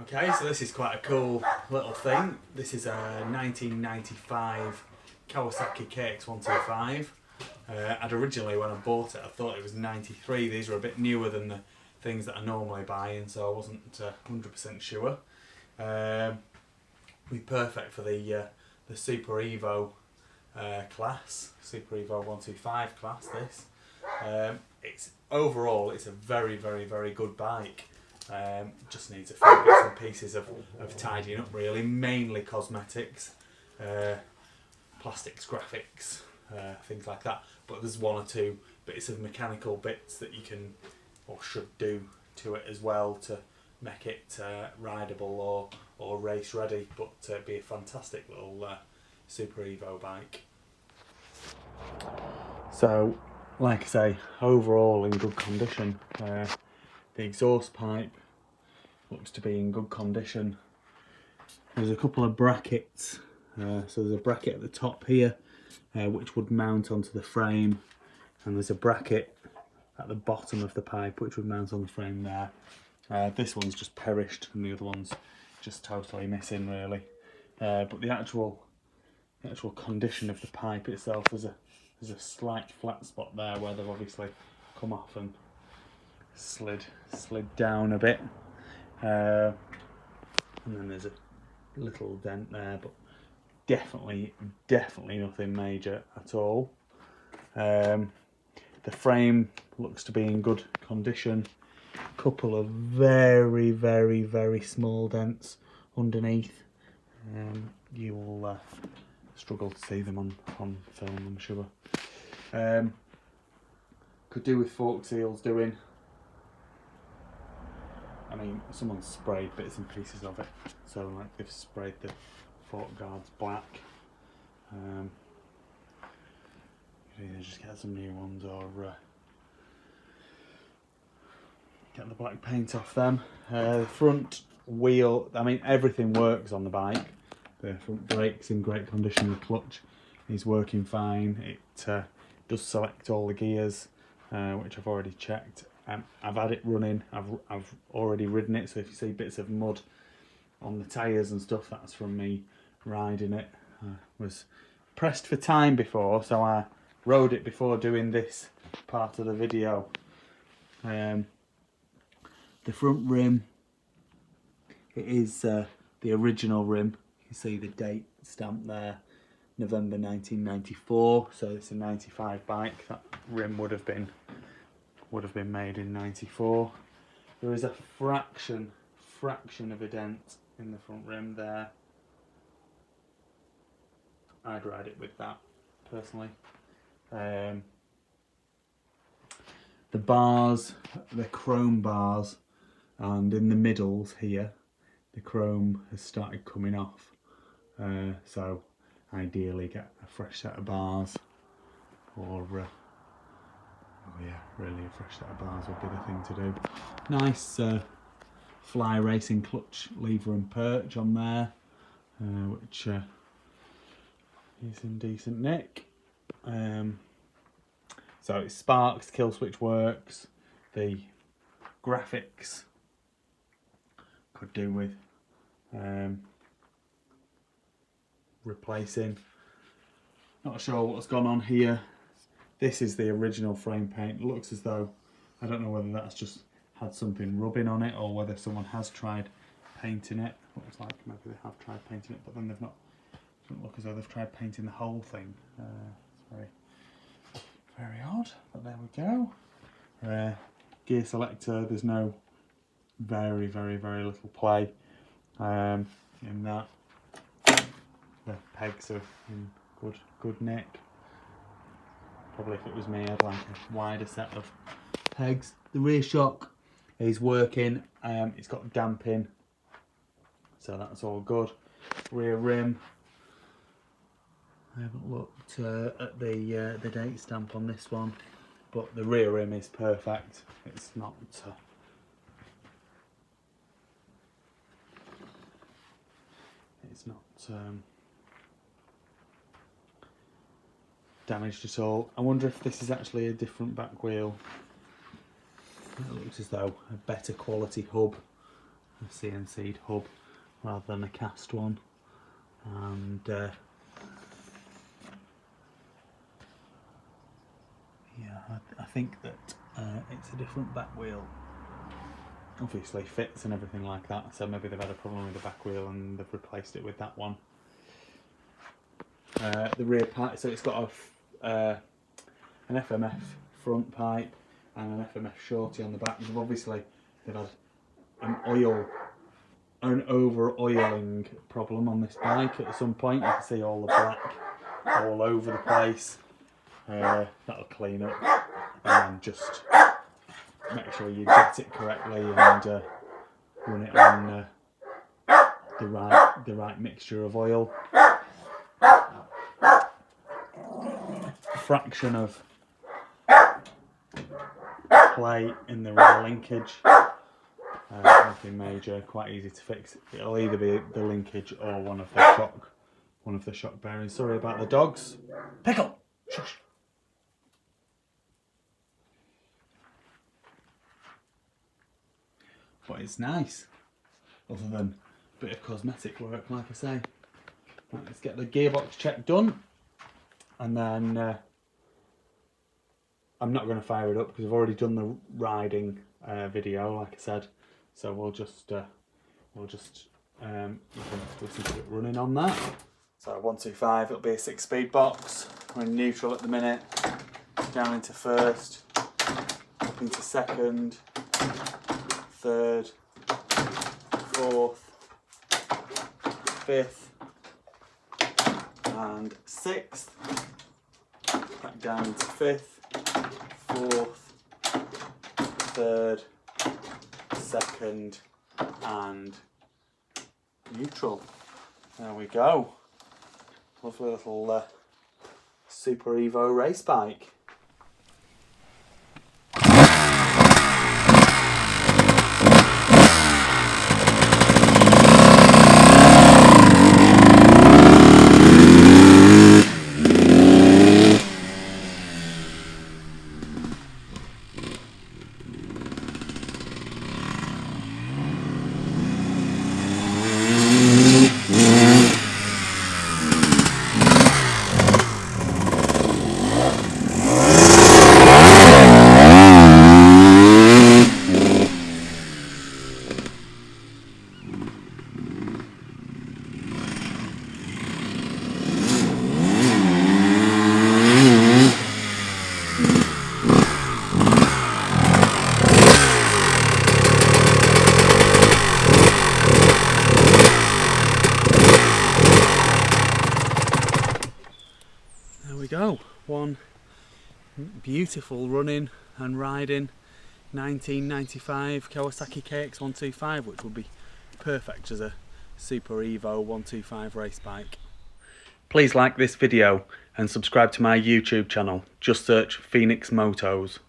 Okay, so this is quite a cool little thing. This is a 1995 Kawasaki KX125. I'd originally, when I bought it, I thought it was 93. These were a bit newer than the things that I normally buy, and so I wasn't 100% sure. Be perfect for the Super Evo class, Super Evo 125 class. This it's overall it's a very good bike. Just needs a few bits and pieces of tidying up, really, mainly cosmetics, plastics, graphics, things like that. But there's one or two bits of mechanical bits that you can or should do to it as well to make it rideable or race ready, but it'd be a fantastic little Super Evo bike. So, like I say, overall in good condition. The exhaust pipe looks to be in good condition. There's a couple of brackets, so there's a bracket at the top here which would mount onto the frame, and there's a bracket at the bottom of the pipe which would mount on the frame there. This one's just perished and the other one's just totally missing, really. But the actual condition of the pipe itself, there's a slight flat spot there where they've obviously come off and slid down a bit, and then there's a little dent there, but definitely nothing major at all. The frame looks to be in good condition. A couple of very small dents underneath. You will struggle to see them on film, I'm sure. Could do with fork seals doing. I mean, someone's sprayed bits and pieces of it, so like they've sprayed the fork guards black. You can either just get some new ones or get the black paint off them. The front wheel, I mean, everything works on the bike. The front brake's in great condition, the clutch is working fine. It does select all the gears, which I've already checked. I've had it running, I've already ridden it, so if you see bits of mud on the tyres and stuff, that's from me riding it. I was pressed for time before, so I rode it before doing this part of the video. The front rim, it is the original rim. You can see the date stamp there, November 1994, so it's a 95 bike. That rim would have been made in 94. There is a fraction of a dent in the front rim there. I'd ride it with that personally. The bars, the chrome bars, and in the middles here the chrome has started coming off, so ideally get a fresh set of bars, or oh yeah, really a fresh set of bars would be the thing to do. Nice Fly Racing clutch lever and perch on there, which is in decent nick. So it sparks, kill switch works. The graphics could do with replacing. Not sure what's gone on here. This is the original frame paint. It looks as though, I don't know whether that's just had something rubbing on it or whether someone has tried painting it. Looks like maybe they have tried painting it, but then they've not. It doesn't look as though they've tried painting the whole thing. It's very odd, but there we go. Gear selector, there's no very little play in that. The pegs are in good nick. Probably if it was me, I'd like a wider set of pegs. The rear shock is working. It's got damping, so that's all good. Rear rim, I haven't looked at the date stamp on this one, but the rear rim is perfect. It's not damaged at all. I wonder if this is actually a different back wheel. It looks as though a better quality hub a CNC'd hub rather than a cast one, and yeah, I think that it's a different back wheel. Obviously fits and everything like that, so maybe they've had a problem with the back wheel and they've replaced it with that one. The rear pipe, so it's got an FMF front pipe and an FMF shorty on the back. They've had an over oiling problem on this bike at some point. You can see all the black all over the place. That'll clean up, and then just make sure you get it correctly and run it on the right mixture of oil. Fraction of play in the rear linkage. Nothing major, quite easy to fix. It'll either be the linkage or one of the shock bearings. Sorry about the dogs. Pickle! Shush. But it's nice, other than a bit of cosmetic work, like I say. Right, let's get the gearbox check done, and then I'm not going to fire it up because I've already done the riding video, like I said. So we'll just you can listen to it running on that. So 125, it'll be a 6-speed box. We're in neutral at the minute. Down into first, up into second, third, fourth, fifth, and sixth. Back down into fifth, fourth, third, second, and neutral. There we go. Lovely little Super Evo race bike. Go. One beautiful running and riding 1995 Kawasaki KX125, which would be perfect as a Super Evo 125 race bike. Please like this video and subscribe to my YouTube channel. Just search Phoenix Motos.